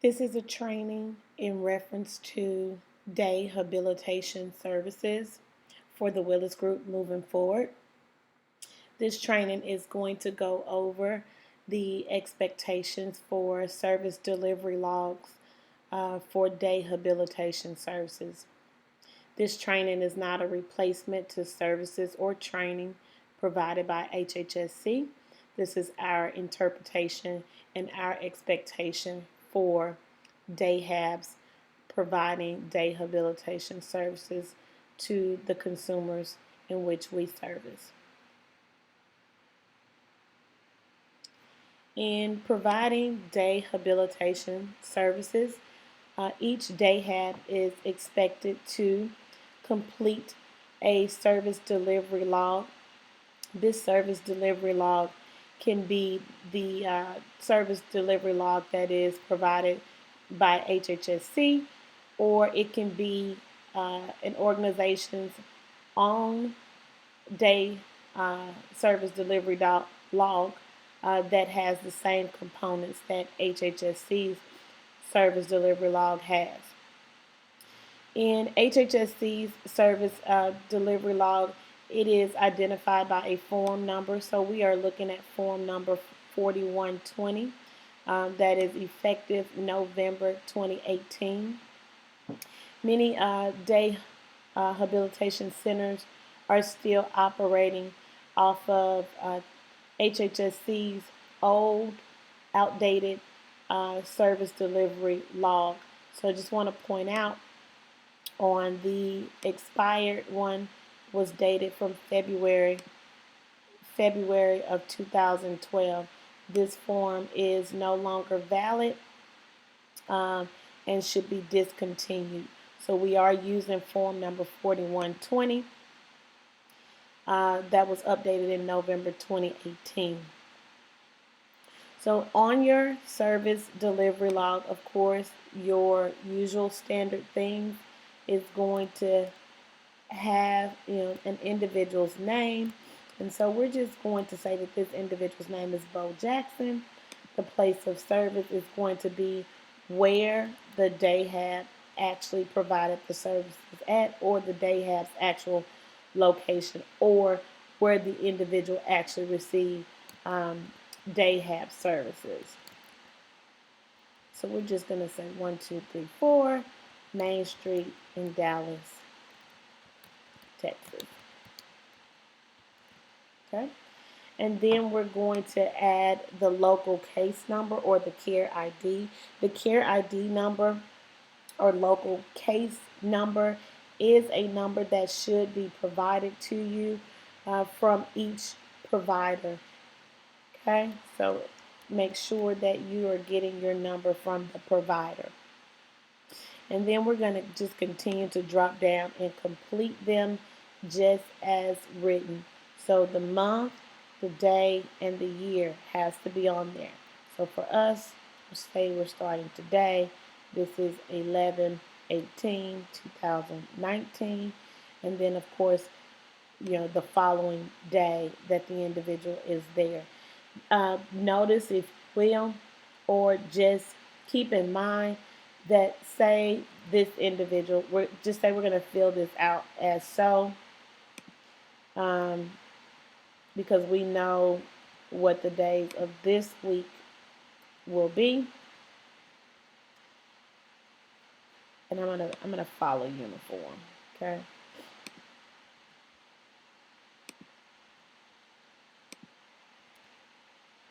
This is a training in reference to day habilitation services for the Willis Group moving forward. This training is going to go over the expectations for service delivery logs for day habilitation services. This training is not a replacement to services or training provided by HHSC. This is our interpretation and our expectation for day habs providing day habilitation services to the consumers in which we service. In providing day habilitation services, each day hab is expected to complete a service delivery log. This service delivery log can be the service delivery log that is provided by HHSC, or it can be an organization's own day service delivery log that has the same components that HHSC's service delivery log has. In HHSC's service delivery log, it is identified by a form number. So we are looking at form number 4120 that is effective November 2018. Many day habilitation centers are still operating off of HHSC's old, outdated service delivery log. So I just want to point out on the expired one was dated from February of 2012. This form is no longer valid and should be discontinued. So we are using form number 4120 that was updated in November 2018. So on your service delivery log, of course, your usual standard things is going to have an individual's name. And so we're just going to say that this individual's name is Bo Jackson. The place of service is going to be where the day hab actually provided the services at, or the day hab's actual location, or where the individual actually received day hab services. So we're just going to say 1234 Main Street in Dallas, Texas. Okay. And then we're going to add the local case number, or the care ID. The care ID number or local case number is a number that should be provided to you from each provider. Okay, so make sure that you are getting your number from the provider. And then we're going to just continue to drop down and complete them just as written. So the month, the day, and the year has to be on there. So for us, say we're starting today. This is 11/18/2019. And then, of course, the following day that the individual is there. Notice, if you will, or just keep in mind that, say this individual, we're going to fill this out as so, because we know what the days of this week will be, and I'm gonna follow uniform, okay.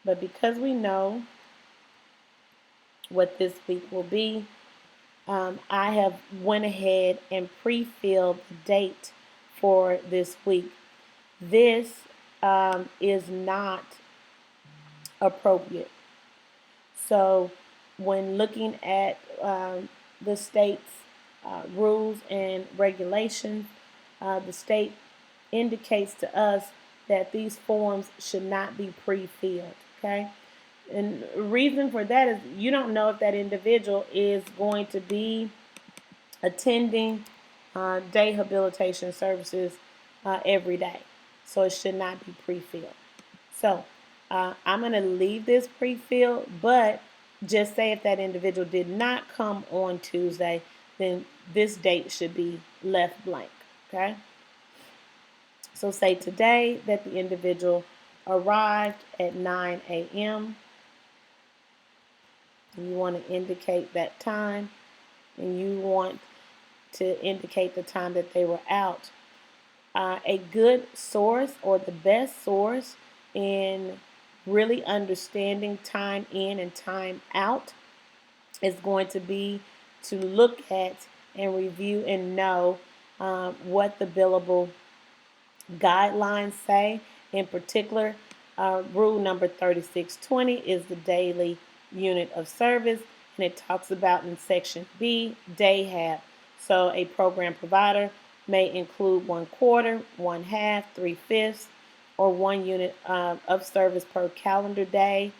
But because we know what this week will be, I have went ahead and pre-filled the date for this week. This is not appropriate. So when looking at the state's rules and regulations, the state indicates to us that these forms should not be pre-filled. Okay, and the reason for that is you don't know if that individual is going to be attending day habilitation services every day. So it should not be pre-filled. So I'm going to leave this pre-filled, but just say if that individual did not come on Tuesday, then this date should be left blank, okay? So say today that the individual arrived at 9 a.m. You want to indicate that time, and you want to indicate the time that they were out. A good source, or the best source in really understanding time in and time out, is going to be to look at and review and know what the billable guidelines say. In particular, rule number 3620 is the daily unit of service, and it talks about in section B, day hab. So a program provider may include 1/4, 1/2, 3/5, or 1 unit of service per calendar day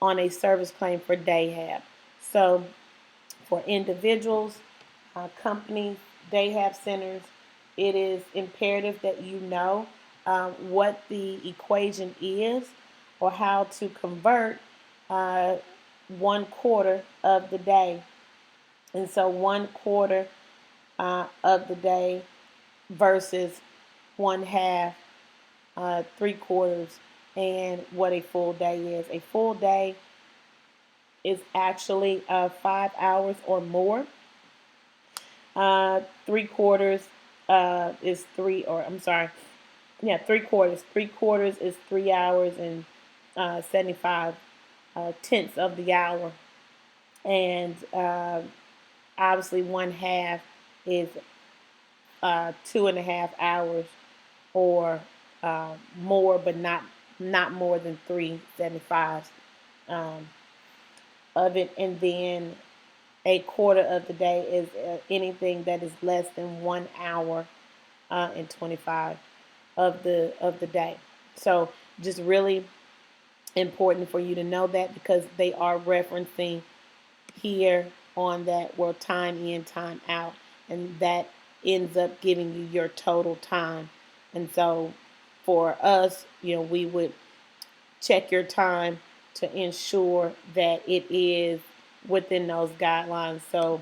on a service claim for day hab. So for individuals, companies, day hab centers, it is imperative that you know what the equation is, or how to convert 1/4 of the day. And so 1/4 of the day versus 1/2, 3/4, and what a full day is. A full day is actually 5 hours or more. 3/4 is three, or I'm sorry, yeah, 3/4. 3/4 is 3 hours and 75 tenths of the hour, and obviously 1/2 is 2.5 hours or more, but not more than 3/75 of it. And then a quarter of the day is anything that is less than 1 hour and 25 of the day. So just really important for you to know that, because they are referencing here on that word time in, time out, and that ends up giving you your total time. And so for us, we would check your time to ensure that it is within those guidelines. So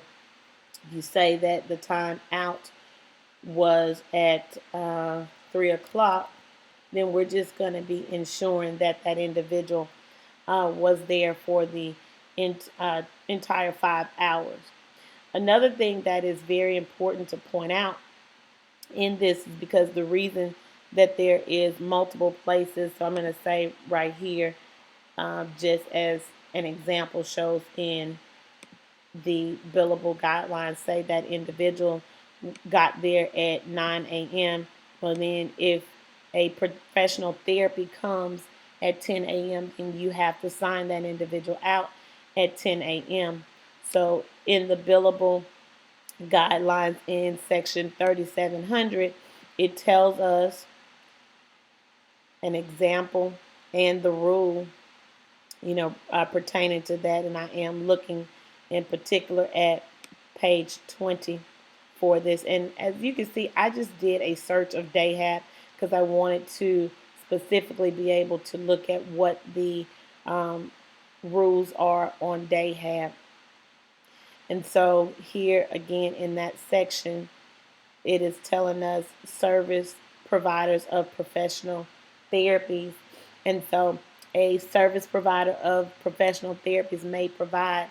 you say that the time out was at 3 o'clock, then we're just going to be ensuring that that individual was there for the entire 5 hours. Another thing that is very important to point out in this is because the reason that there is multiple places, so I'm going to say right here, just as an example, shows in the billable guidelines, say that individual got there at 9 a.m. Well, then if a professional therapy comes at 10 a.m., then you have to sign that individual out at 10 a.m. So in the billable guidelines in section 3700, it tells us an example and the rule, pertaining to that. And I am looking in particular at page 20 for this. And as you can see, I just did a search of day hab because I wanted to specifically be able to look at what the rules are on day hab. And so here again in that section, it is telling us service providers of professional therapies. And so a service provider of professional therapies may provide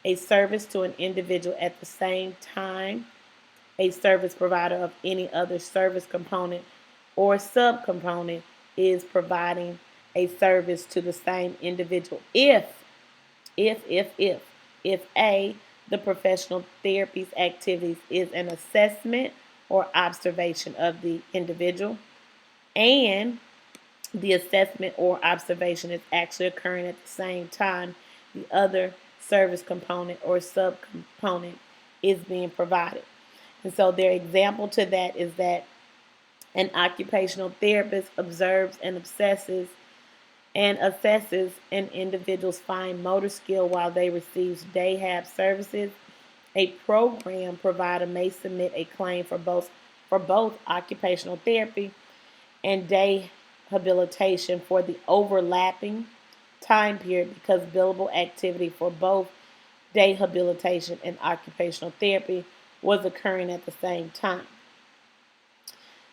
a service to an individual at the same time a service provider of any other service component or subcomponent is providing a service to the same individual if A, the professional therapy's activities is an assessment or observation of the individual, and the assessment or observation is actually occurring at the same time the other service component or subcomponent is being provided. And so their example to that is that an occupational therapist observes and assesses an individual's fine motor skill while they receive day hab services. A program provider may submit a claim for both occupational therapy and day habilitation for the overlapping time period because billable activity for both day habilitation and occupational therapy was occurring at the same time.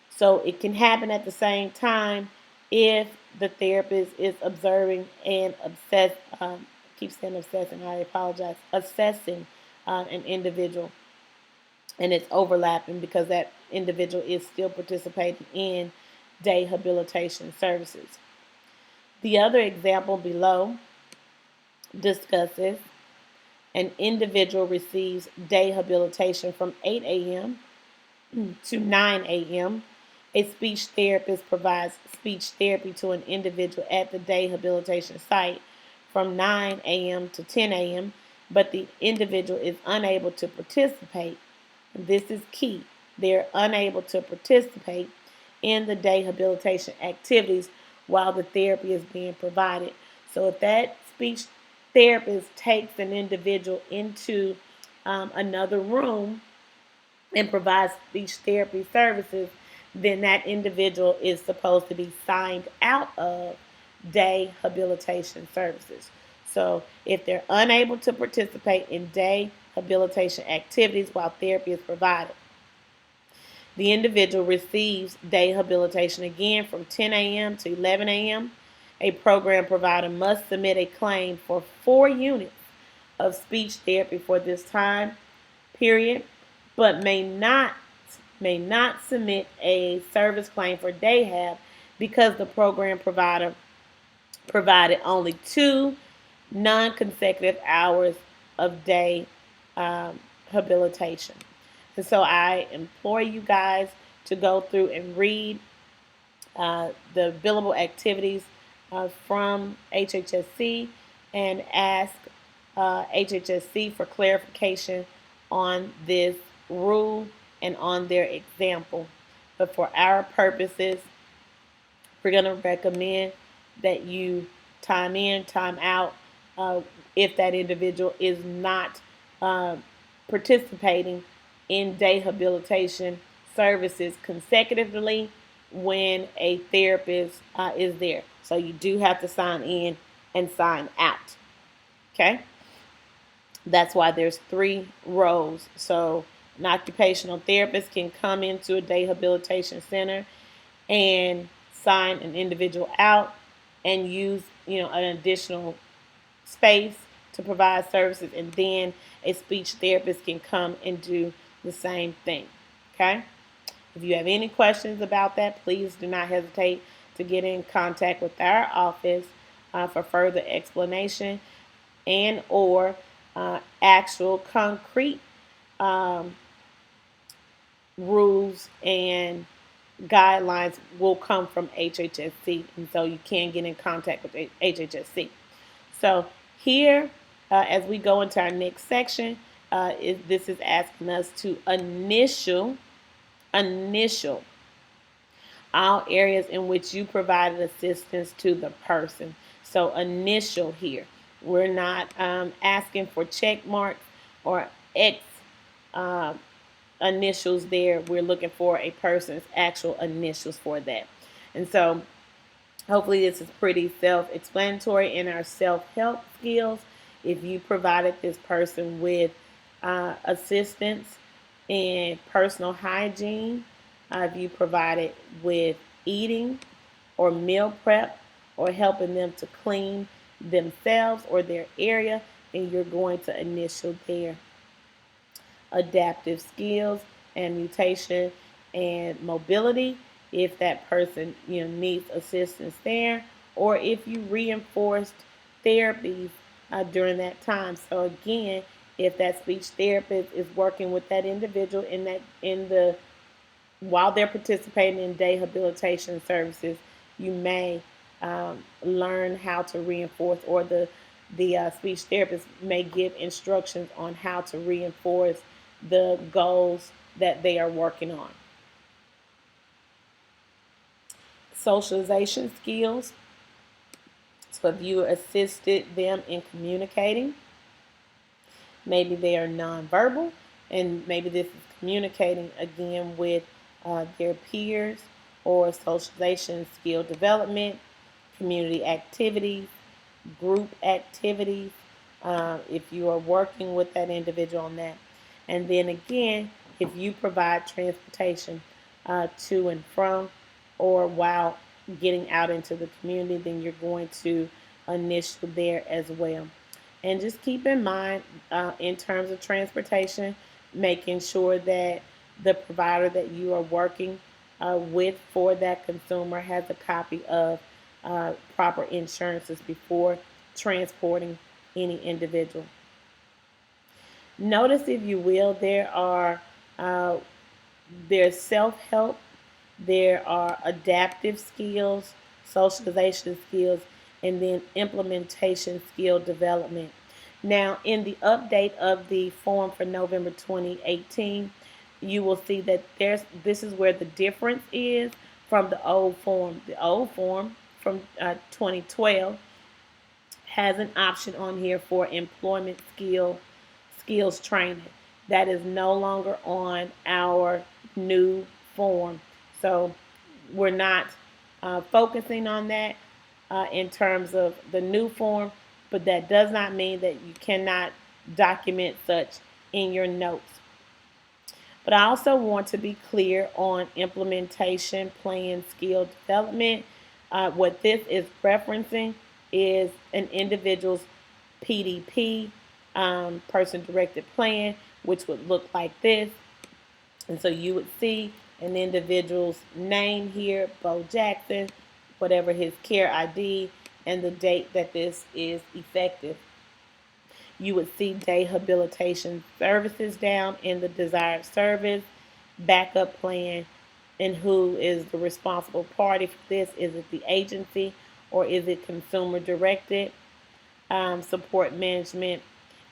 So it can happen at the same time if the therapist is observing and keep saying obsessing, I apologize, assessing an individual, and it's overlapping because that individual is still participating in day habilitation services. The other example below discusses an individual receives day habilitation from 8 a.m. to 9 a.m. A speech therapist provides speech therapy to an individual at the day habilitation site from 9 a.m. to 10 a.m., but the individual is unable to participate. This is key. They're unable to participate in the day habilitation activities while the therapy is being provided. So if that speech therapist takes an individual into another room and provides speech therapy services, then that individual is supposed to be signed out of day habilitation services. So if they're unable to participate in day habilitation activities while therapy is provided, the individual receives day habilitation again from 10 a.m. to 11 a.m. A program provider must submit a claim for 4 units of speech therapy for this time period, but may not submit a service claim for day hab because the program provider provided only 2 non-consecutive hours of day habilitation. And so I implore you guys to go through and read the billable activities from HHSC and ask HHSC for clarification on this rule and on their example. But for our purposes, we're going to recommend that you time in, time out if that individual is not participating in day habilitation services consecutively when a therapist is there. So you do have to sign in and sign out. Okay? That's why there's 3 rows. So an occupational therapist can come into a day habilitation center and sign an individual out and use, an additional space to provide services, and then a speech therapist can come and do the same thing. Okay? If you have any questions about that, please do not hesitate to get in contact with our office for further explanation and or actual concrete rules and guidelines will come from HHSC, and so you can get in contact with HHSC. So here, as we go into our next section, this is asking us to initial all areas in which you provided assistance to the person. So initial here. We're not asking for check marks or X initials there. We're looking for a person's actual initials for that. And so hopefully this is pretty self-explanatory in our self-help skills. If you provided this person with assistance in personal hygiene, if you provided with eating or meal prep or helping them to clean themselves or their area, then you're going to initial there. Adaptive skills and mutation and mobility, if that person needs assistance there, or if you reinforced therapies during that time. So again, if that speech therapist is working with that individual while they're participating in day habilitation services, you may learn how to reinforce, or the speech therapist may give instructions on how to reinforce the goals that they are working on. Socialization skills. So if you assisted them in communicating, maybe they are nonverbal, and maybe this is communicating again with their peers, or socialization skill development, community activities, group activities, if you are working with that individual on that. And then again, if you provide transportation to and from or while getting out into the community, then you're going to initial there as well. And just keep in mind, in terms of transportation, making sure that the provider that you are working with for that consumer has a copy of proper insurances before transporting any individual. Notice, if you will, uh, there's self-help, there are adaptive skills, socialization skills, and then implementation skill development. Now, in the update of the form for November 2018, you will see that this is where the difference is from the old form. The old form from 2012 has an option on here for employment skills training. That is no longer on our new form. So we're not focusing on that in terms of the new form, but that does not mean that you cannot document such in your notes. But I also want to be clear on implementation plan skill development. What this is referencing is an individual's PDP, person directed plan, which would look like this. And so you would see an individual's name here, Bo Jackson, whatever his care ID, and the date that this is effective. You would see day habilitation services down in the desired service, backup plan, and who is the responsible party for this. Is it the agency or is it consumer directed? Support management.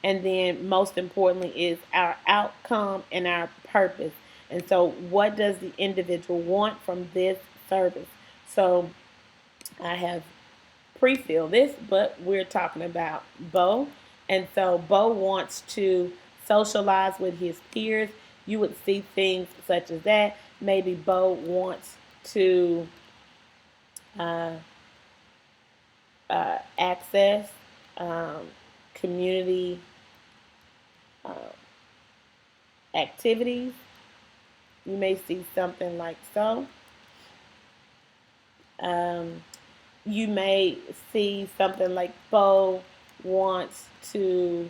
And then most importantly is our outcome and our purpose. And so what does the individual want from this service? So I have pre-fill this, but we're talking about Bo. And so Bo wants to socialize with his peers. You would see things such as that. Maybe Bo wants to uh, access community uh, activities. You may see something like so. Um, you may see something like Bo wants to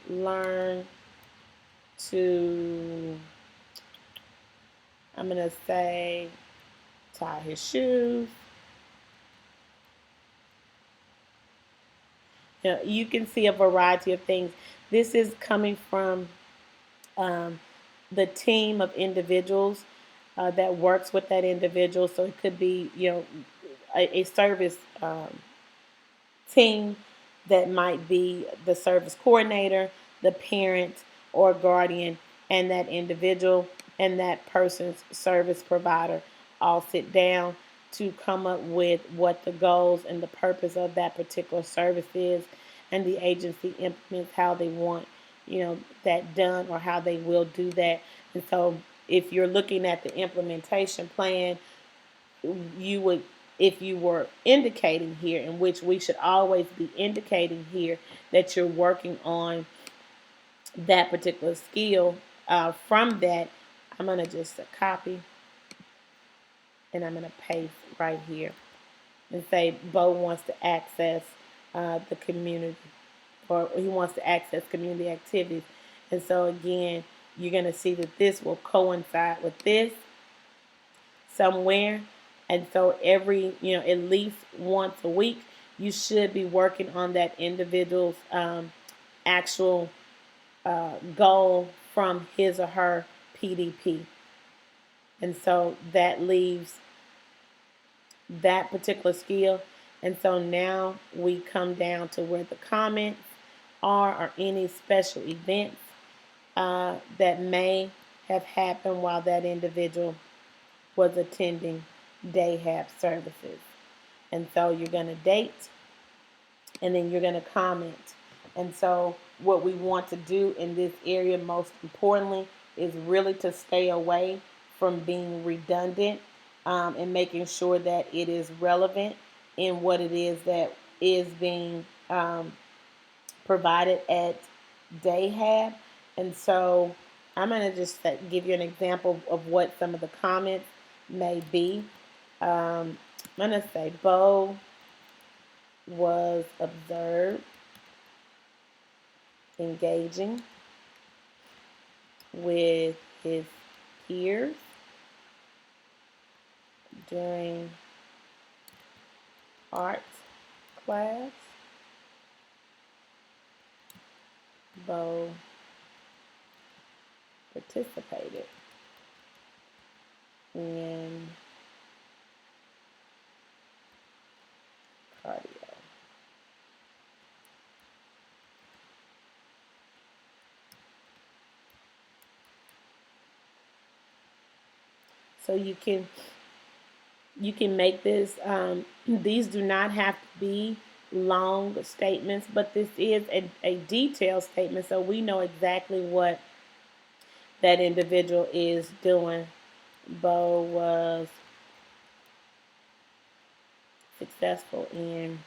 learn to, I'm going to say, tie his shoes. You can see a variety of things. This is coming from um, the team of individuals that works with that individual. So it could be, a service team that might be the service coordinator, the parent or guardian, and that individual and that person's service provider all sit down to come up with what the goals and the purpose of that particular service is, and the agency implements how they want, that done, or how they will do that. And so if you're looking at the implementation plan, you would, if you were indicating here, in which we should always be indicating here that you're working on that particular skill, from that, I'm going to just copy and I'm going to paste right here and say Bo wants to access the community, or he wants to access community activities. And so again, you're going to see that this will coincide with this somewhere. And so every, at least once a week, you should be working on that individual's actual goal from his or her PDP. And so that leaves that particular skill. And so now we come down to where the comments are, or any special events that may have happened while that individual was attending DayHab services. And so you're going to date, and then you're going to comment. And so what we want to do in this area, most importantly, is really to stay away from being redundant, and making sure that it is relevant in what it is that is being provided at Dayhab. And so I'm going to just give you an example of what some of the comments may be. I'm going to say Bo was observed engaging with his peers during art class. Bo participated in cardio. So you can make this. These do not have to be long statements, but this is a detailed statement, so we know exactly what that individual is doing. Bo was successful in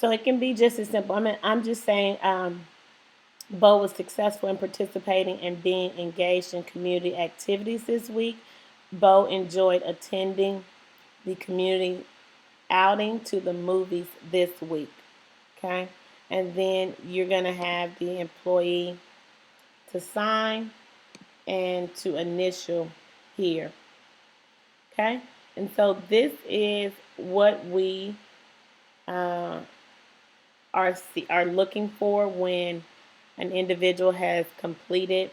so it can be just as simple. I'm just saying Bo was successful in participating and being engaged in community activities this week. Bo enjoyed attending the community outing to the movies this week. Okay. And then you're going to have the employee to sign and to initial here. Okay. And so this is what we uh, are looking for when an individual has completed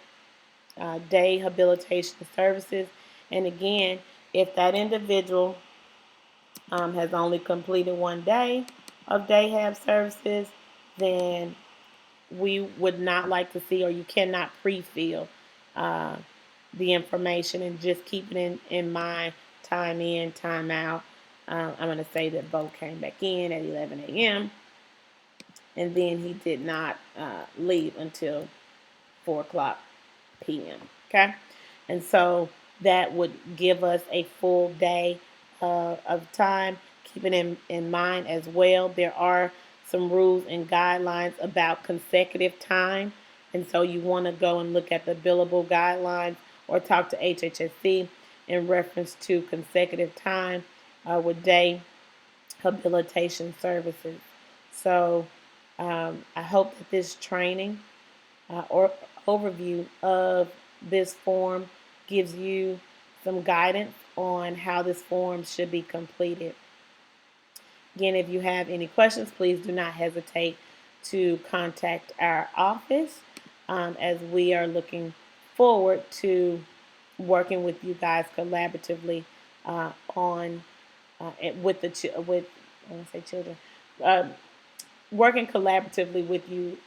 day habilitation services. And again, if that individual has only completed one day of day have services, then we would not like to see, or you cannot pre-fill uh, the information and just keep it in mind, time in, time out. I'm going to say that Bo came back in at 11 a.m. and then he did not leave until 4 o'clock p.m. Okay, and so that would give us a full day of time. Keeping in mind as well, there are some rules and guidelines about consecutive time, and so you want to go and look at the billable guidelines or talk to HHSC in reference to consecutive time with day habilitation services. So I hope that this training or overview of this form gives you some guidance on how this form should be completed. Again, if you have any questions, please do not hesitate to contact our office as we are looking forward to working with you guys collaboratively on with the with I want to say children, working collaboratively with you